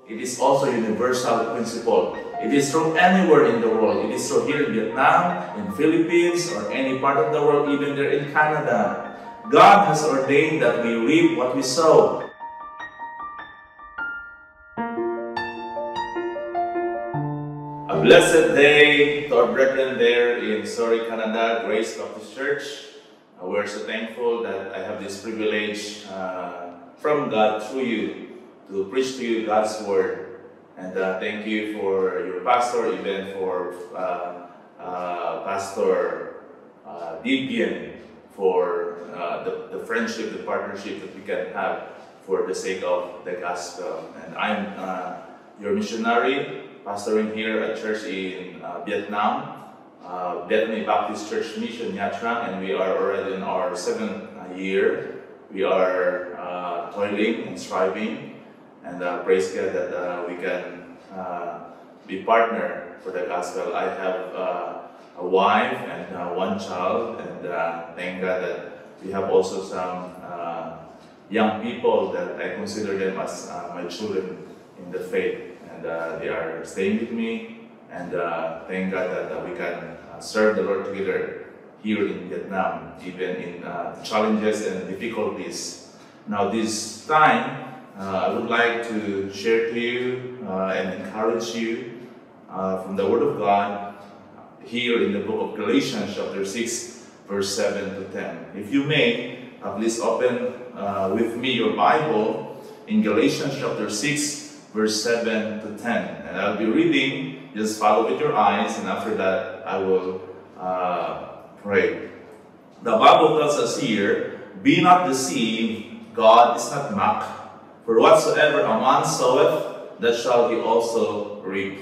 It is also a universal principle. It is true anywhere in the world. It is true here in Vietnam, in Philippines, or any part of the world, even there in Canada. God has ordained that we reap what we sow. A blessed day to our brethren there in Surrey, Canada, Grace Baptist Church. We're so thankful that I have this privilege from God through you to preach to you God's Word. And thank you for your pastor, even for Pastor Dibian, for the friendship, the partnership that we can have for the sake of the gospel. And I'm your missionary, pastoring here at church in Vietnam, Vietnamese Baptist Church Mission Nha Trang, and we are already in our 7th year. We are toiling and striving. And praise God that we can be partner for the gospel. I have a wife and one child, and thank God that we have also some young people that I consider them as my children in the faith, and they are staying with me. And thank God that we can serve the Lord together here in Vietnam, even in challenges and difficulties. Now, this time, I would like to share to you and encourage you from the Word of God here in the book of Galatians chapter 6 verse 7 to 10. If you may, please open with me your Bible in Galatians chapter 6 verse 7 to 10. And I'll be reading, just follow with your eyes, and after that I will pray. The Bible tells us here, "Be not deceived, God is not mocked. For whatsoever a man soweth, that shall he also reap.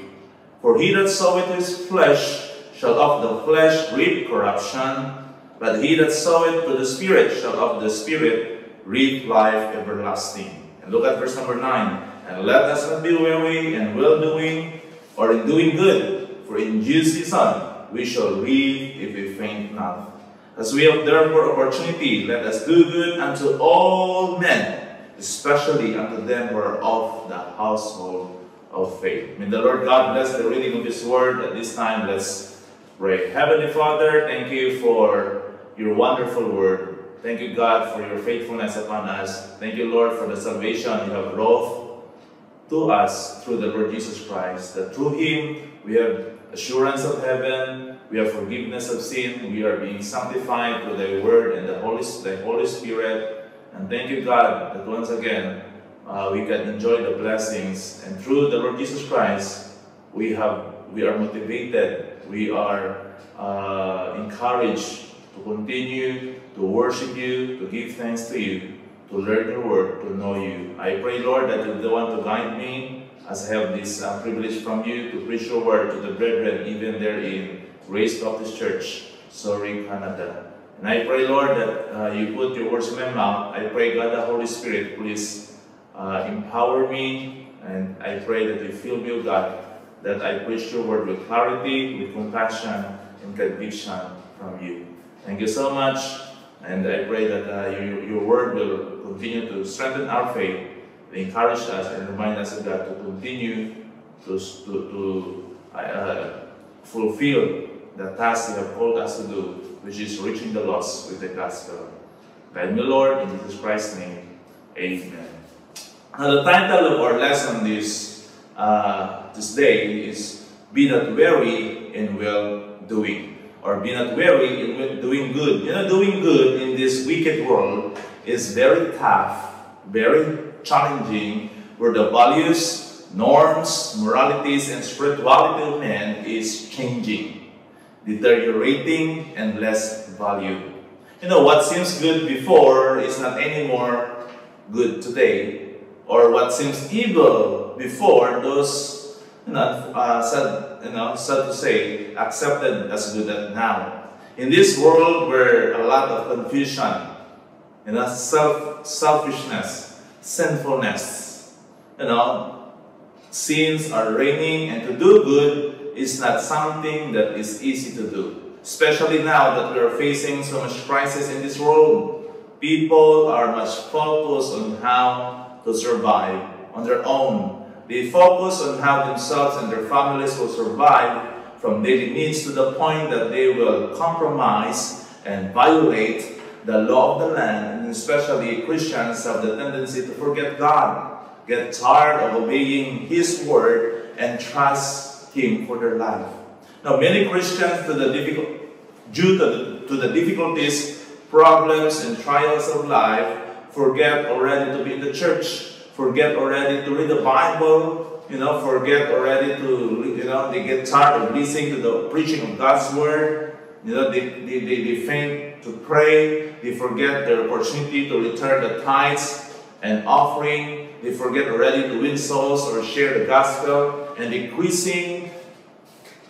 For he that soweth his flesh shall of the flesh reap corruption, but he that soweth to the Spirit shall of the Spirit reap life everlasting." And look at verse number 9. "And let us not be weary in well-doing, or in doing good, for in due season we shall reap if we faint not. As we have therefore opportunity, let us do good unto all men, especially unto them who are of the household of faith." May the Lord God bless the reading of His Word. At this time, let's pray. Heavenly Father, thank you for your wonderful Word. Thank you, God, for your faithfulness upon us. Thank you, Lord, for the salvation you have brought to us through the Lord Jesus Christ. That through Him, we have assurance of heaven, we have forgiveness of sin, we are being sanctified through Thy Word and the Holy Spirit. And thank you, God, that once again, we can enjoy the blessings. And through the Lord Jesus Christ, we are motivated, we are encouraged to continue to worship you, to give thanks to you, to learn your word, to know you. I pray, Lord, that you're the one to guide me as I have this privilege from you to preach your word to the brethren, even there in Grace Baptist Church, Surrey, Canada. And I pray, Lord, that you put your words in my mouth. I pray, God, the Holy Spirit, please empower me. And I pray that you fill me, God, that I preach your word with clarity, with compassion, and conviction from you. Thank you so much. And I pray that your word will continue to strengthen our faith, encourage us, and remind us of God to continue to fulfill the task you have called us to do, which is reaching the lost with the gospel. Guide me, Lord, in Jesus Christ's name. Amen. Now, the title of our lesson this day is "Be not weary in well-doing," or "Be not weary in doing good." You know, doing good in this wicked world is very tough, very challenging, where the values, norms, moralities, and spirituality of men is changing, deteriorating, and less valued. You know, what seems good before is not anymore good today, or what seems evil before, those sad to say, accepted as good at now. In this world where a lot of confusion, selfishness, sinfulness, sins are reigning, and to do good is not something that is easy to do. Especially now that we are facing so much crisis in this world, people are much focused on how to survive on their own, They focus on how themselves and their families will survive from daily needs to the point that they will compromise and violate the law of the land. And especially Christians have the tendency to forget God, get tired of obeying His word, and trust Him for their life. Now, many Christians, due to the difficulties, problems, and trials of life, forget already to be in the church, forget already to read the Bible, forget already to, they get tired of listening to the preaching of God's word. They faint to pray. They forget their opportunity to return the tithes and offering. They forget already to win souls or share the gospel, and decreasing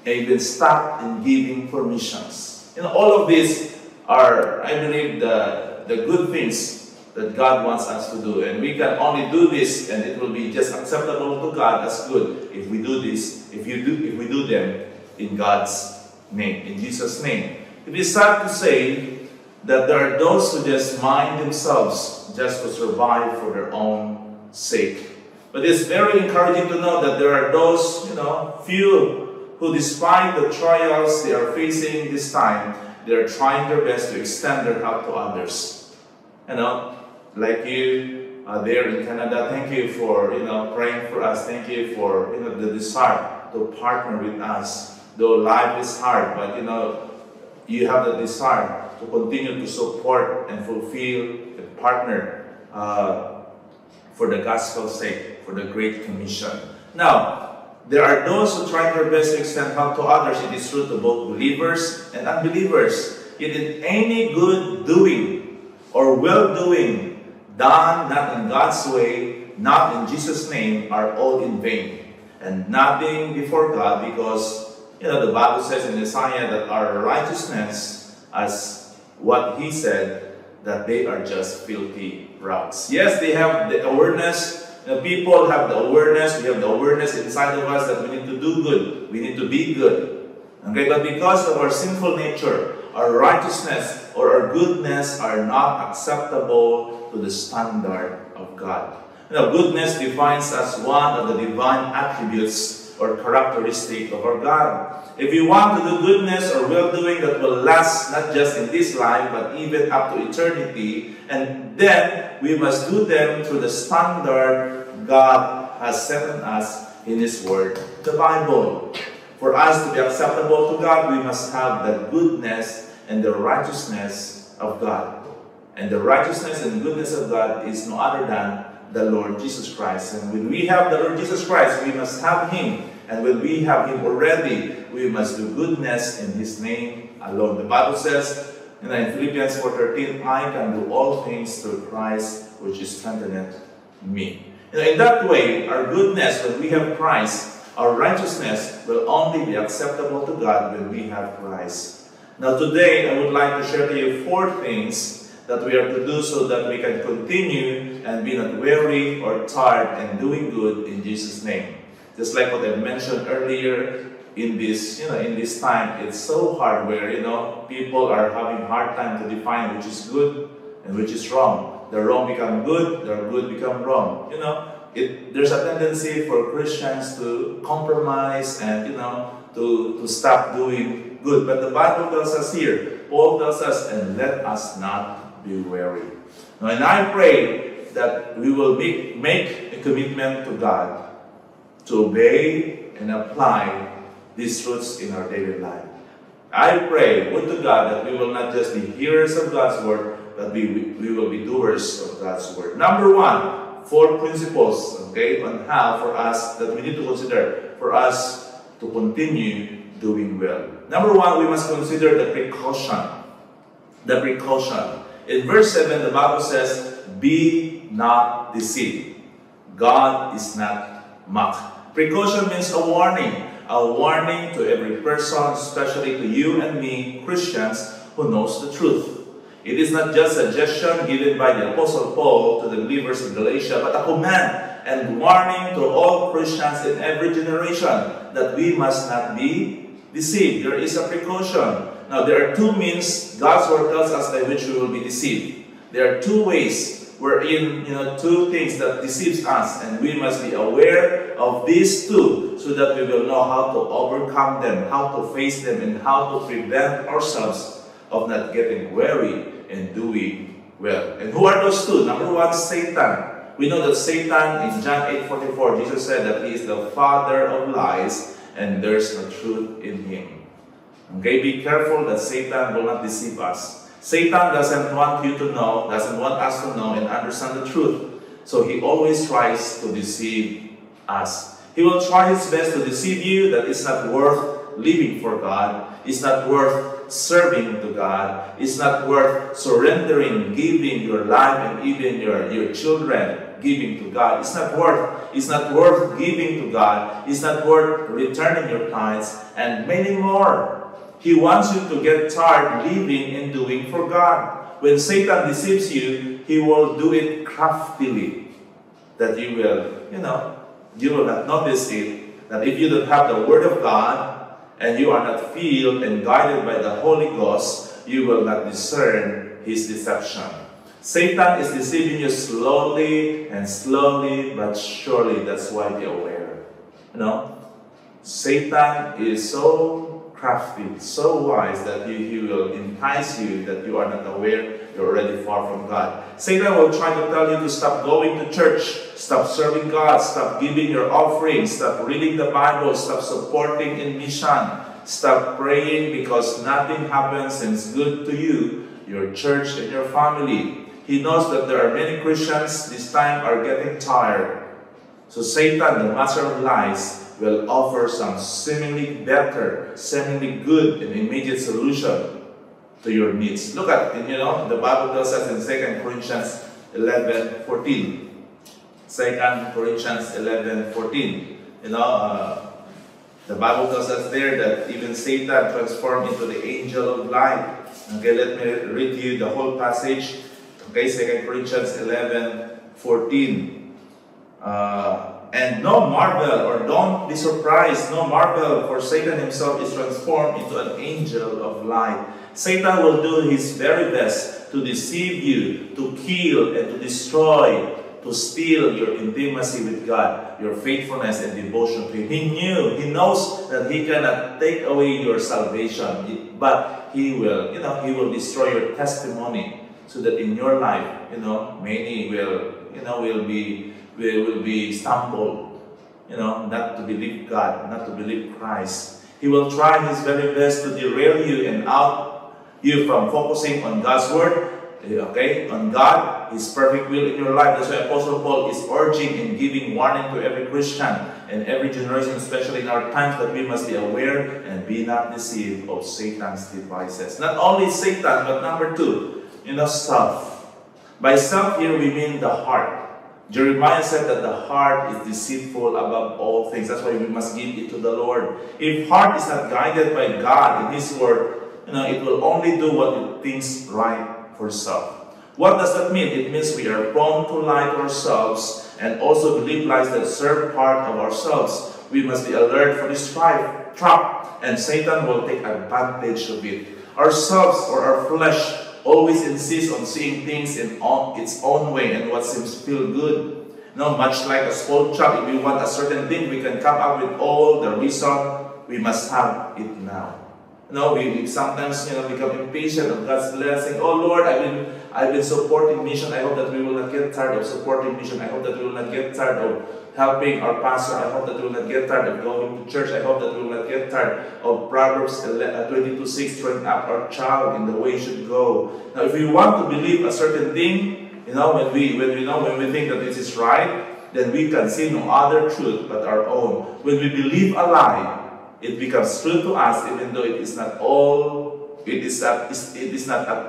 and even stop in giving for missions. All of these are, I believe, the good things that God wants us to do. And we can only do this, and it will be just acceptable to God as good if we do this, if we do them in God's name, in Jesus' name. It is sad to say that there are those who just mind themselves just to survive for their own sake. But it's very encouraging to know that there are those, few who, despite the trials they are facing this time, they are trying their best to extend their help to others. Like you there in Canada, thank you for praying for us. Thank you for the desire to partner with us. Though life is hard, but you have the desire to continue to support and fulfill and partner for the gospel's sake, for the Great Commission. Now, there are those who try their best to extend help to others. It is true to both believers and unbelievers. Yet in any good doing or well-doing done not in God's way, not in Jesus' name, are all in vain and nothing before God, because the Bible says in Isaiah that our righteousness, as what He said, that they are just filthy rags. Yes, they have the awareness. People have the awareness. We have the awareness inside of us that we need to do good. We need to be good. Okay, but because of our sinful nature, our righteousness or our goodness are not acceptable to the standard of God. Goodness defines as one of the divine attributes or characteristic of our God. If we want to do goodness or well-doing that will last not just in this life, but even up to eternity, and then we must do them through the standard God has set on us in His Word, the Bible. For us to be acceptable to God, we must have the goodness and the righteousness of God. And the righteousness and goodness of God is no other than the Lord Jesus Christ. And when we have the Lord Jesus Christ, we must have Him. And when we have Him already, we must do goodness in His name alone. The Bible says in Philippians 4:13, I can do all things through Christ, which is strengtheneth me. In that way, our goodness, when we have Christ, our righteousness will only be acceptable to God when we have Christ. Now today, I would like to share to you 4 things that we are to do so that we can continue and be not weary or tired in doing good in Jesus' name. Just like what I mentioned earlier, in this time, it's so hard where, people are having a hard time to define which is good and which is wrong. The wrong become good, the good become wrong. There's a tendency for Christians to compromise and, to stop doing good. But the Bible tells us here, Paul tells us, and let us not be weary. Now, and I pray that we will make a commitment to God to obey and apply these truths in our daily life. I pray, would to God, that we will not just be hearers of God's word, but we will be doers of God's word. Number 1, 4 principles, on how for us that we need to consider for us to continue doing well. Number 1, we must consider the precaution. The precaution. In verse 7, the Bible says, be not deceived. God is not mocked. Precaution means a warning to every person, especially to you and me, Christians, who knows the truth. It is not just a suggestion given by the Apostle Paul to the believers in Galatia, but a command and warning to all Christians in every generation that we must not be deceived. There is a precaution. Now, there are 2 means God's word tells us by which we will be deceived. There are 2 ways wherein, 2 things that deceives us, and we must be aware of these two so that we will know how to overcome them, how to face them, and how to prevent ourselves of not getting weary and doing well. And who are those two? Number one, Satan. We know that Satan, in John 8:44, Jesus said that he is the father of lies and there's no truth in him. Okay, be careful that Satan will not deceive us. Satan doesn't want you to know, doesn't want us to know and understand the truth. So he always tries to deceive us. He will try his best to deceive you that it's not worth living for God. It's not worth serving to God. It's not worth surrendering, giving your life and even your children giving to God. It's not worth giving to God. It's not worth returning your tithes and many more. He wants you to get tired living and doing for God. When Satan deceives you, he will do it craftily. That you will, you will not notice it. That if you don't have the Word of God and you are not filled and guided by the Holy Ghost, you will not discern his deception. Satan is deceiving you slowly but surely. That's why be aware. Satan is so crafty, so wise that he will entice you that you are not aware you're already far from God. Satan will try to tell you to stop going to church, stop serving God, stop giving your offerings, stop reading the Bible, stop supporting in mission, stop praying because nothing happens and it's good to you, your church, and your family. He knows that there are many Christians this time are getting tired. So Satan, the master of lies, will offer some seemingly better, seemingly good and immediate solution to your needs. Look at, the Bible tells us in 2 Corinthians 11:14. 2 Corinthians 11:14. The Bible tells us there that even Satan transformed into the angel of light. Okay, let me read you the whole passage. Okay, 2 Corinthians 11:14. And no marvel, or don't be surprised, no marvel, for Satan himself is transformed into an angel of light. Satan will do his very best to deceive you, to kill and to destroy, to steal your intimacy with God, your faithfulness and devotion to Him. He knows that he cannot take away your salvation, but he will destroy your testimony, so that in your life, many will be stumbled, not to believe God, not to believe Christ. He will try his very best to derail you and out you from focusing on God's Word, on God, His perfect will in your life. That's why Apostle Paul is urging and giving warning to every Christian and every generation, especially in our times, that we must be aware and be not deceived of Satan's devices. Not only Satan, but number two, self. By self here we mean the heart. Jeremiah said that the heart is deceitful above all things. That's why we must give it to the Lord. If heart is not guided by God in His Word, it will only do what it thinks right for self. What does that mean? It means we are prone to lie to ourselves and also believe lies that serve part of ourselves. We must be alert for this trap, and Satan will take advantage of it. Ourselves, or our flesh, always insists on seeing things in its own way and what seems to feel good. Much like a spoiled child, if we want a certain thing, we can come up with all the reason we must have it now. We sometimes become impatient of God's blessing. Oh Lord, I've been supporting mission. I hope that we will not get tired of supporting mission. I hope that we will not get tired of helping our pastor. I hope that we will not get tired of going to church. I hope that we will not get tired of Proverbs 22:6, train up our child in the way he should go. Now, if we want to believe a certain thing, when we think that this is right, then we can see no other truth but our own. When we believe a lie, it becomes true to us, even though it is not at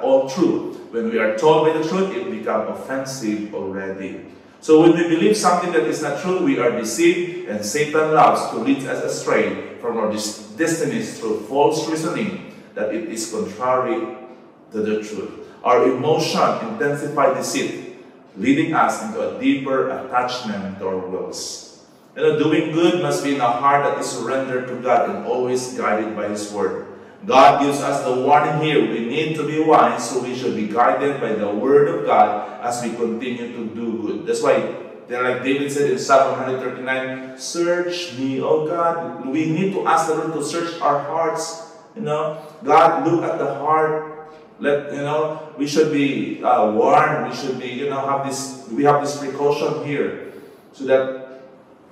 all true. When we are told by the truth, it becomes offensive already. So when we believe something that is not true, we are deceived, and Satan loves to lead us astray from our destinies through false reasoning that it is contrary to the truth. Our emotion intensifies deceit, leading us into a deeper attachment to our wills. Doing good must be in a heart that is surrendered to God and always guided by His Word. God gives us the warning here. We need to be wise, so we should be guided by the Word of God as we continue to do good. That's why They're like David said in Psalm 139, search me, oh God. We need to ask the Lord to search our hearts. God, look at the heart. We should be warned. We should be, we have this precaution here so that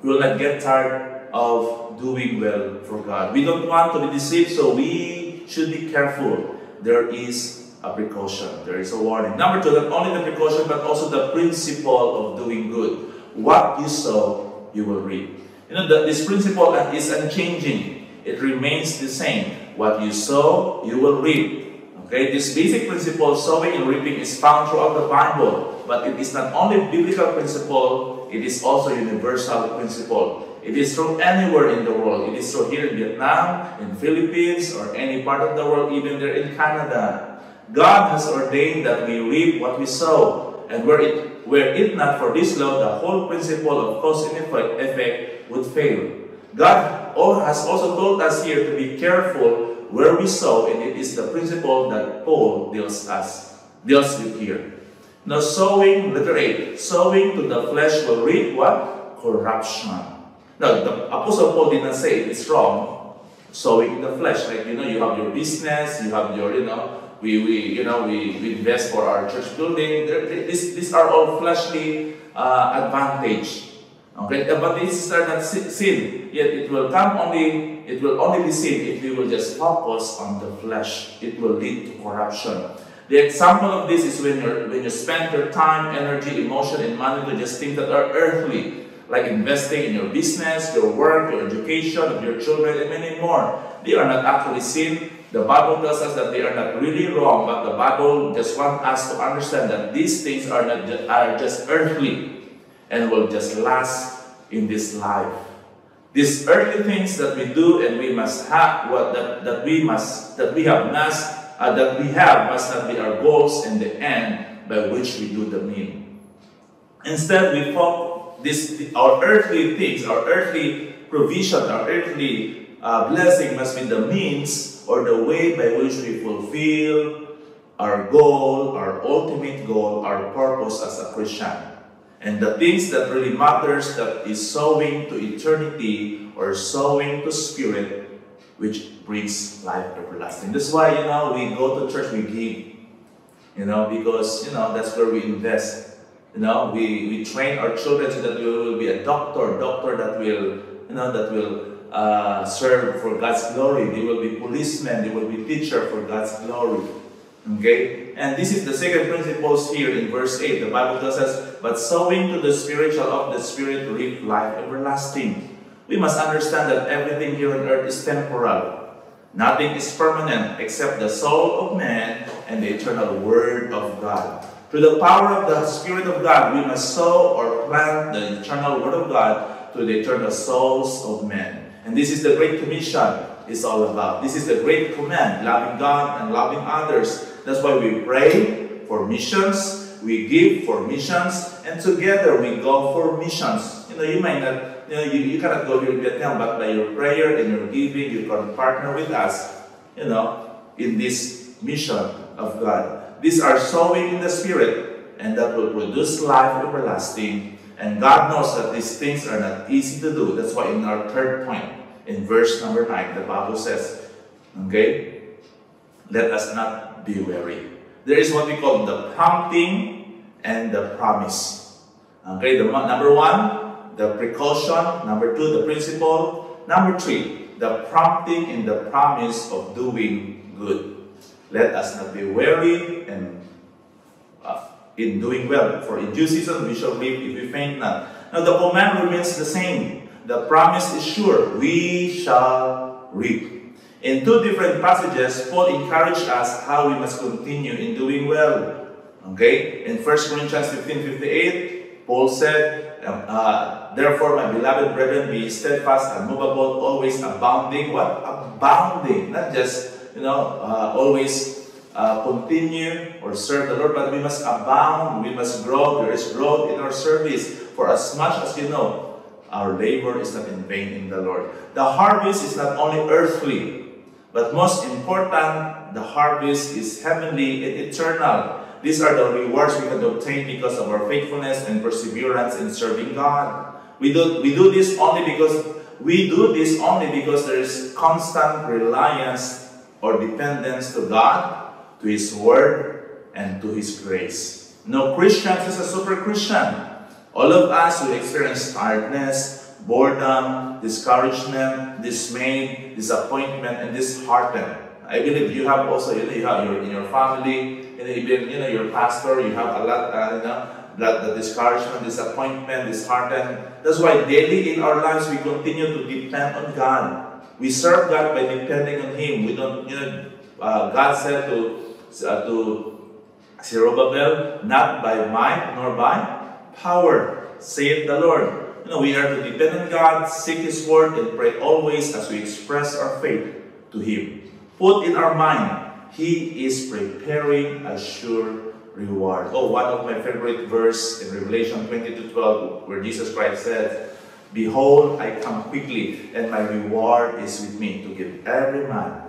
we will not get tired of doing well for God. We don't want to be deceived, so we should be careful. There is a precaution. There is a warning. Number two, not only the precaution, but also the principle of doing good. What you sow, you will reap. This principle is unchanging. It remains the same. What you sow, you will reap. Okay, this basic principle, sowing and reaping, is found throughout the Bible. But it is not only biblical principle, it is also universal principle. It is true anywhere in the world. It is true here in Vietnam, in Philippines, or any part of the world, even there in Canada. God has ordained that we reap what we sow. And were it not for this law, the whole principle of cause and effect would fail. God has also told us here to be careful where we sow, and it is the principle that Paul deals with here. Now, sowing, letter 8, sowing to the flesh will reap what? Corruption. Now, the Apostle Paul did not say it is wrong, sowing in the flesh. Like, you have your business, you have your, we invest for our church building. These are all fleshly advantage. Okay, but these are not sin. Yet it will only be sin if we will just focus on the flesh. It will lead to corruption. The example of this is when you spend your time, energy, emotion, and money to just things that are earthly, like investing in your business, your work, your education of your children, and many more. They are not actually sin. The Bible tells us that they are not really wrong, but the Bible just wants us to understand that these things are just earthly and will just last in this life. These earthly things that we do and we must have, that we have must not be our goals in the end by which we do the mean. Instead, we focus our earthly things, our earthly provision, our earthly blessing must be the means or the way by which we fulfill our goal, our ultimate goal, our purpose as a Christian. And the things that really matters, that is sowing to eternity or sowing to spirit, which brings life everlasting. That's why, we go to church, we give, because, that's where we invest. We train our children so that we will be a doctor that will serve for God's glory. They will be policemen, they will be teacher for God's glory. Okay? And this is the second principle here in verse 8. The Bible tells us, but sowing to the spiritual of the Spirit reap life everlasting. We must understand that everything here on earth is temporal. Nothing is permanent except the soul of man and the eternal Word of God. Through the power of the Spirit of God, we must sow or plant the eternal Word of God to the eternal souls of men. And this is the Great Commission is all about. This is the Great Command, loving God and loving others. That's why we pray for missions, we give for missions, and together we go for missions. You might not, you cannot go here in Vietnam, but by your prayer and your giving, you can partner with us, in this mission of God. These are sowing in the Spirit, and that will produce life everlasting. And God knows that these things are not easy to do. That's why in our third point, in verse number 9, the Bible says, okay, let us not be weary. There is what we call the prompting and the promise. Okay, number 1, the precaution. Number 2, the principle. Number 3, the prompting and the promise of doing good. Let us not be weary and in doing well. For in due season we shall reap if we faint not. Now the command remains the same. The promise is sure. We shall reap. In 2 different passages, Paul encouraged us how we must continue in doing well. Okay? In 1 Corinthians 15:58, Paul said, therefore, my beloved brethren, be steadfast, unmovable, always abounding. What? Abounding. Not just, always continue or serve the Lord, but we must abound, we must grow. There is growth in our service. For as much as you know, our labor is not in vain in the Lord. The harvest is not only earthly, but most important, the harvest is heavenly and eternal. These are the rewards we can obtain because of our faithfulness and perseverance in serving God. We do this only because there is constant reliance or dependence to God, to His Word, and to His grace. No Christian is a super Christian. All of us will experience tiredness, boredom, discouragement, dismay, disappointment, and disheartened. I believe you have also, you have in your family, even your pastor, you have a lot, the discouragement, disappointment, disheartened. That's why daily in our lives we continue to depend on God. We serve God by depending on Him. We don't, God said to Zerubbabel, not by might nor by power, saith the Lord. We are to depend on God, seek His Word, and pray always as we express our faith to Him. Put in our mind, He is preparing a sure reward. Oh, one of my favorite verse in Revelation 22:12, where Jesus Christ said, "Behold, I come quickly, and my reward is with me, to give every man,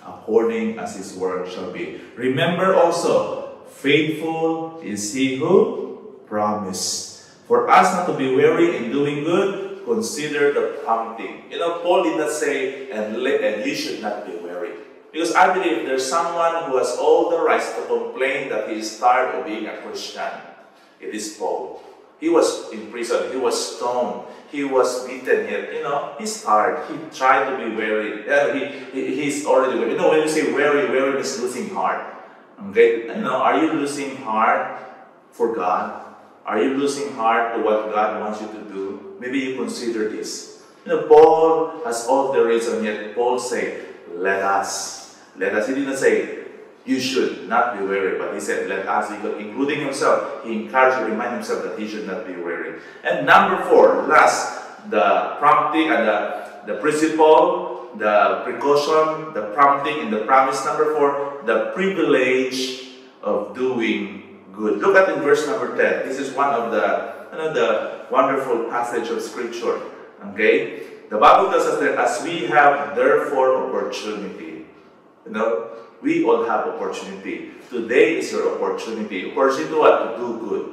according as his work shall be." Remember also, faithful is He who promised. For us not to be weary in doing good, consider the prompting. Paul did not say, and you should not be weary. Because I believe there's someone who has all the rights to complain that he is tired of being a Christian. It is Paul. He was in prison. He was stoned. He was beaten. Yet, he's tired. He tried to be weary. He's already weary. When you say weary is losing heart. Okay? Are you losing heart for God? Are you losing heart to what God wants you to do? Maybe you consider this. Paul has all the reason, yet Paul said, let us. Let us. He didn't say, you should not be weary, but he said, let us, because including himself, he encouraged to remind himself that he should not be weary. And number 4, last, the prompting and the principle, the precaution, the prompting, and the promise. Number 4, the privilege of doing good. Look at in verse number 10. This is one of the wonderful passage of Scripture. Okay? The Bible tells us that as we have therefore opportunity. We all have opportunity. Today is your opportunity. Opportunity to what? To do good.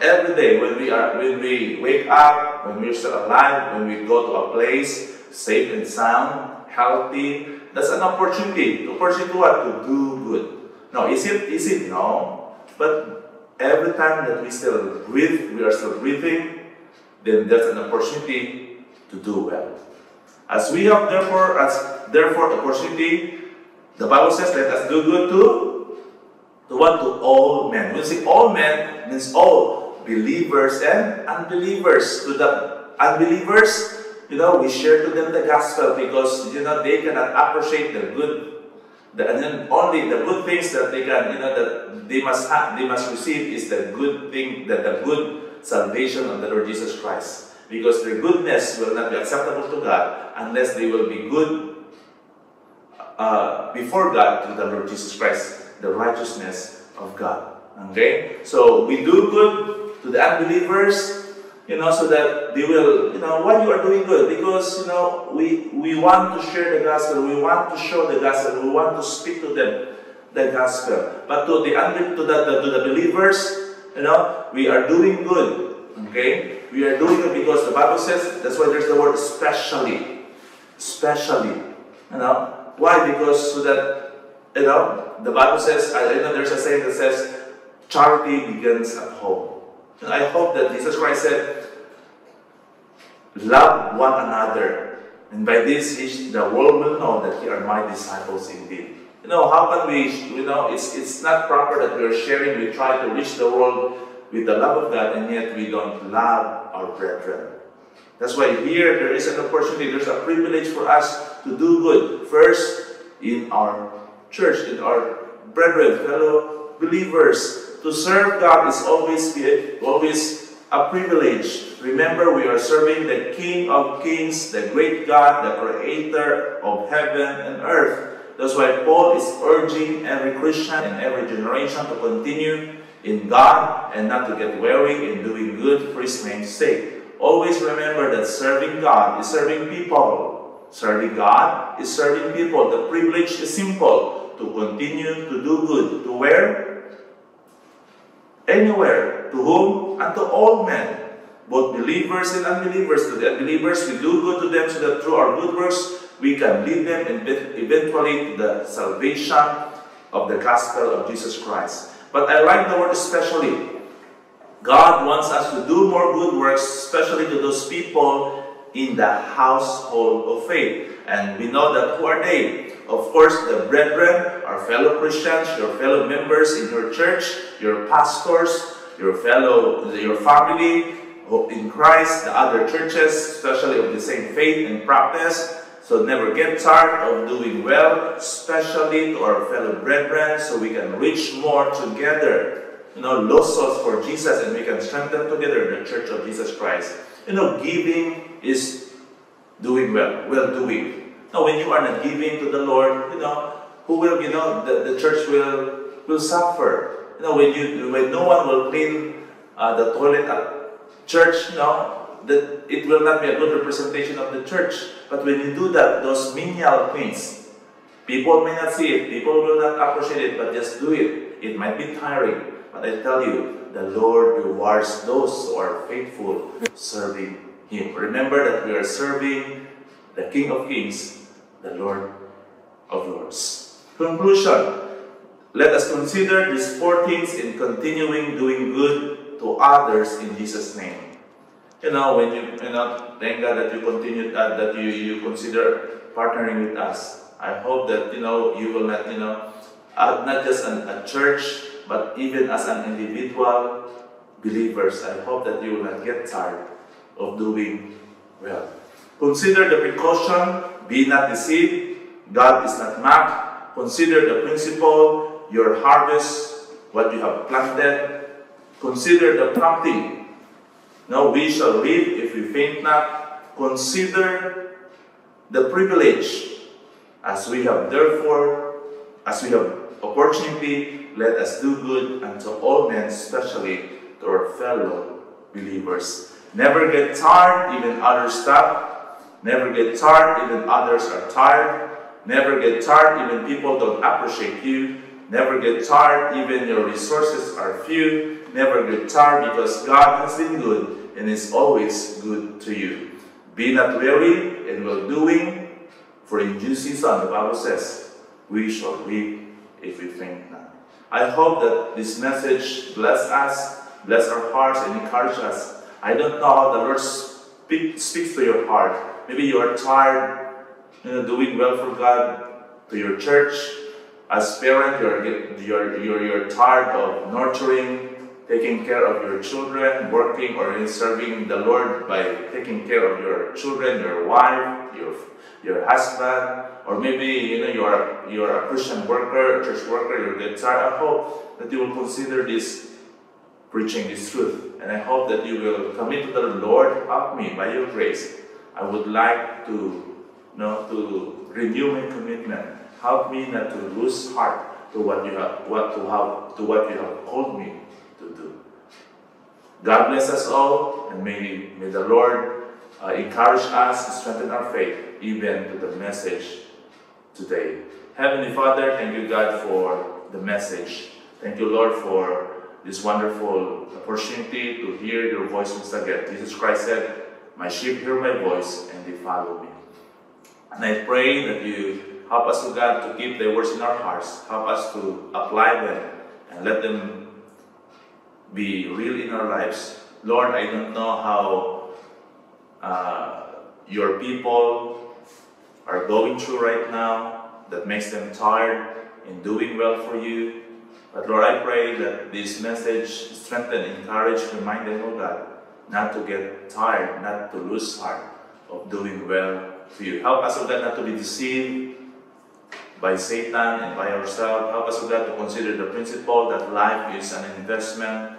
Every day when we wake up, when we're still alive, when we go to a place safe and sound, healthy, that's an opportunity. Opportunity to what? To do good. Now, is it? No. But every time that we still breathe, we are still breathing, then there's an opportunity to do well. As we have therefore opportunity, the Bible says, let us do good to what? To all men. When we say all men, means all believers and unbelievers. To the unbelievers, we share to them the gospel because they cannot appreciate the good. And then only the good things that they can, that they must receive is the good thing, the good salvation of the Lord Jesus Christ. Because their goodness will not be acceptable to God unless they will be good before God through the Lord Jesus Christ, the righteousness of God. Okay? So we do good to the unbelievers, so that they will, why you are doing good? Because, we want to share the gospel, we want to show the gospel, we want to speak to them the gospel. But to the believers, we are doing good. Okay? We are doing it because the Bible says, that's why there's the word especially. Especially. Why? Because so that, the Bible says, there's a saying that says, charity begins at home. And I hope that Jesus Christ said, love one another. And by this, the world will know that you are my disciples indeed. How can we, it's not proper that we are sharing, we try to reach the world with the love of God, and yet we don't love our brethren. That's why here, there is an opportunity, there's a privilege for us to do good. First, in our church, in our brethren, fellow believers. To serve God is always a privilege. Remember, we are serving the King of Kings, the great God, the Creator of heaven and earth. That's why Paul is urging every Christian and every generation to continue in God and not to get weary in doing good for His name's sake. Always remember that serving God is serving people. Serving God is serving people. The privilege is simple. to continue to do good. To where? Anywhere. To whom? And to all men. Both believers and unbelievers. To the unbelievers, we do good to them so that through our good works, we can lead them eventually to the salvation of the gospel of Jesus Christ. But I like the word especially. God wants us to do more good works, especially to those people in the household of faith. And we know that who are they? Of course, the brethren, our fellow Christians, your fellow members in your church, your pastors, your family in Christ, the other churches, especially of the same faith and practice. So never get tired of doing well, especially to our fellow brethren, so we can reach more together. Lost souls for Jesus, and we can strengthen together the church of Jesus Christ. Giving is doing well-doing. Now, when you are not giving to the Lord, who will, the church will suffer. When no one will clean the toilet at church, that it will not be a good representation of the church. But when you do that, those menial things, people may not see it, people will not appreciate it, but just do it. It might be tiring, but I tell you, the Lord rewards those who are faithful serving Him. Remember that we are serving the King of Kings, the Lord of Lords. Conclusion. Let us consider these 4 things in continuing doing good to others in Jesus' name. When thank God that you continue, that you consider partnering with us. I hope that, you will not just a church, but even as an individual believers, I hope that you will not get tired of doing well. Consider the precaution, be not deceived, God is not mocked. Consider the principle, your harvest, what you have planted. Consider the prompting. Now we shall reap if we faint not. Consider the privilege. As we have opportunity, let us do good unto all men, especially to our fellow believers. Never get tired, even others stop. Never get tired, even others are tired. Never get tired, even people don't appreciate you. Never get tired, even your resources are few. Never get tired, because God has been good and is always good to you. Be not weary in well-doing, for in due season, the Bible says, we shall reap if we faint not. I hope that this message bless us, bless our hearts, and encourage us. I don't know how the Lord speaks to your heart. Maybe you are tired, doing well for God, to your church. As parent, you're tired of nurturing, taking care of your children, working or serving the Lord by taking care of your children, your wife, your husband, or maybe you are a Christian worker, a church worker, you're getting tired. I hope that you will consider this, preaching this truth, and I hope that you will commit to the Lord. Help me by your grace. I would like to renew my commitment. Help me not to lose heart to what you have called me to do. God bless us all, and may the Lord encourage us to strengthen our faith, even to the message today. Heavenly Father, thank you, God, for the message. Thank you, Lord, for this wonderful opportunity to hear your voice once again. Jesus Christ said, "My sheep hear my voice, and they follow me." And I pray that you help us, God, to keep the words in our hearts. Help us to apply them and let them be real in our lives. Lord, I don't know how your people are going through right now that makes them tired in doing well for you. But Lord, I pray that this message strengthen, encourage, remind them, oh God, not to get tired, not to lose heart of doing well for you. Help us, oh God, not to be deceived by Satan and by ourselves. Help us, oh God, to consider the principle that life is an investment.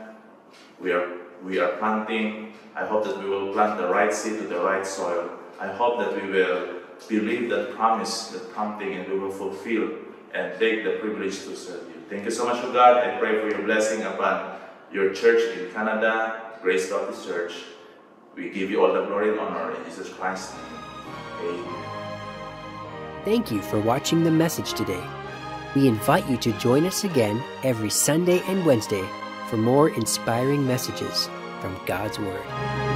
We are planting. I hope that we will plant the right seed to the right soil. I hope that we will believe that promise, that prompting, and we will fulfill and take the privilege to serve you. Thank you so much, oh God. I pray for your blessing upon your church in Canada, Grace Baptist Church. We give you all the glory and honor in Jesus Christ's name. Amen. Thank you for watching the message today. We invite you to join us again every Sunday and Wednesday for more inspiring messages from God's Word.